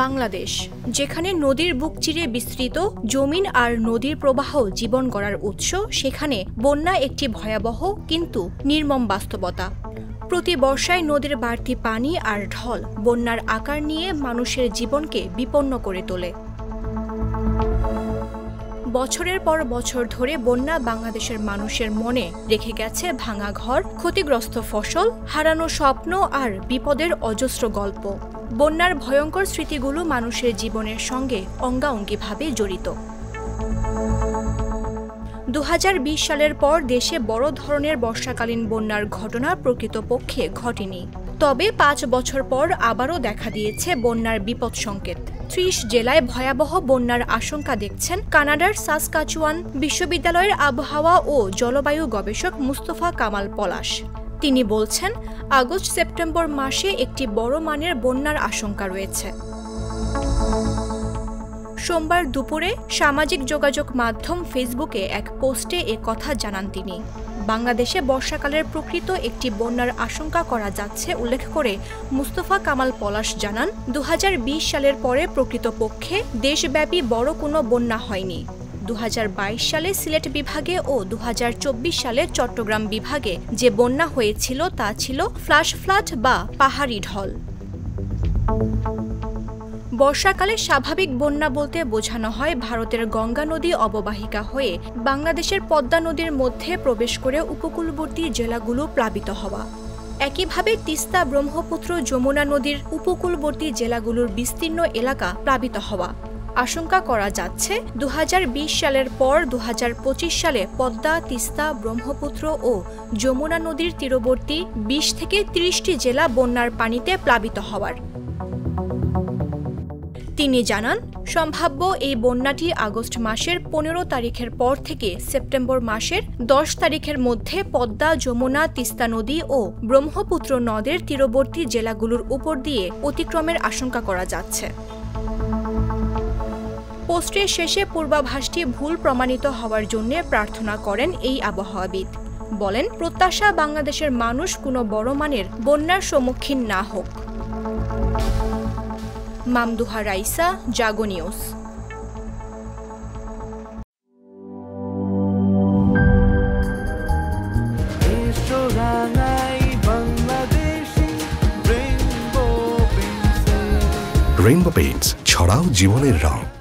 বাংলাদেশ, যেখানে নদীর বুক চিরে বিস্তৃত জমিন আর নদীর প্রবাহ জীবন গড়ার উৎস, সেখানে বন্যা একটি ভয়াবহ কিন্তু নির্মম বাস্তবতা। প্রতি বর্ষায় নদীর বাড়তি পানি আর ঢল বন্যার আকার নিয়ে মানুষের জীবনকে বিপন্ন করে তোলে। বছরের পর বছর ধরে বন্যা বাংলাদেশের মানুষের মনে রেখে গেছে ভাঙা ঘর, ক্ষতিগ্রস্ত ফসল, হারানো স্বপ্ন আর বিপদের অজস্র গল্প। বন্যার ভয়ঙ্কর স্মৃতিগুলো মানুষের জীবনের সঙ্গে অঙ্গাঅঙ্গিভাবে জড়িত। ২০২০ সালের পর দেশে বড় ধরনের বর্ষাকালীন বন্যার ঘটনা প্রকৃতপক্ষে ঘটেনি। তবে ৫ বছর পর আবারও দেখা দিয়েছে বন্যার বিপদ সংকেত। ৩০ জেলায় ভয়াবহ বন্যার আশঙ্কা দেখছেন কানাডার সাসকাচুয়ান বিশ্ববিদ্যালয়ের আবহাওয়া ও জলবায়ু গবেষক মুস্তফা কামাল পলাশ। তিনি বলছেন, আগস্ট-সেপ্টেম্বর মাসে একটি বড় মানের বন্যার আশঙ্কা রয়েছে। সোমবার দুপুরে সামাজিক যোগাযোগ মাধ্যম ফেসবুকে এক পোস্টে এ কথা জানান তিনি। বাংলাদেশে বর্ষাকালের প্রকৃত একটি বন্যার আশঙ্কা করা যাচ্ছে উল্লেখ করে মুস্তফা কামাল পলাশ জানান, ২০২০ সালের পরে প্রকৃতপক্ষে দেশব্যাপী বড় কোনো বন্যা হয়নি। ২০২২ সালে সিলেট বিভাগে ও ২০২৪ সালে চট্টগ্রাম বিভাগে যে বন্যা হয়েছিল তা ছিল ফ্ল্যাশ ফ্লাড বা পাহাড়ি ঢল। বর্ষাকালে স্বাভাবিক বন্যা বলতে বোঝানো হয় ভারতের গঙ্গা নদী অববাহিকা হয়ে বাংলাদেশের পদ্মা নদীর মধ্যে প্রবেশ করে উপকূলবর্তী জেলাগুলো প্লাবিত হওয়া। একইভাবে তিস্তা, ব্রহ্মপুত্র, যমুনা নদীর উপকূলবর্তী জেলাগুলোর বিস্তীর্ণ এলাকা প্লাবিত হওয়া। আশঙ্কা করা যাচ্ছে ২০২০ সালের পর ২০২৫ সালে পদ্মা, তিস্তা, ব্রহ্মপুত্র ও যমুনা নদীর তীরবর্তী ২০ থেকে ৩০টি জেলা বন্যার পানিতে প্লাবিত হওয়ার। তিনি জানান, সম্ভাব্য এই বন্যাটি আগস্ট মাসের ১৫ তারিখের পর থেকে সেপ্টেম্বর মাসের ১০ তারিখের মধ্যে পদ্মা, যমুনা, তিস্তা নদী ও ব্রহ্মপুত্র নদের তীরবর্তী জেলাগুলোর উপর দিয়ে অতিক্রমের আশঙ্কা করা যাচ্ছে। পোস্টের শেষে পূর্বাভাসটি ভুল প্রমাণিত হওয়ার জন্য প্রার্থনা করেন এই আবহাওয়াবিদ। বলেন, প্রত্যাশা বাংলাদেশের মানুষ কোনো বড় মানের বন্যার সম্মুখীন না হোক। মামদুহা রাইসা, জাগো নিউজ। রেইনবো পেইন্টস, ছড়াও জীবনের রং।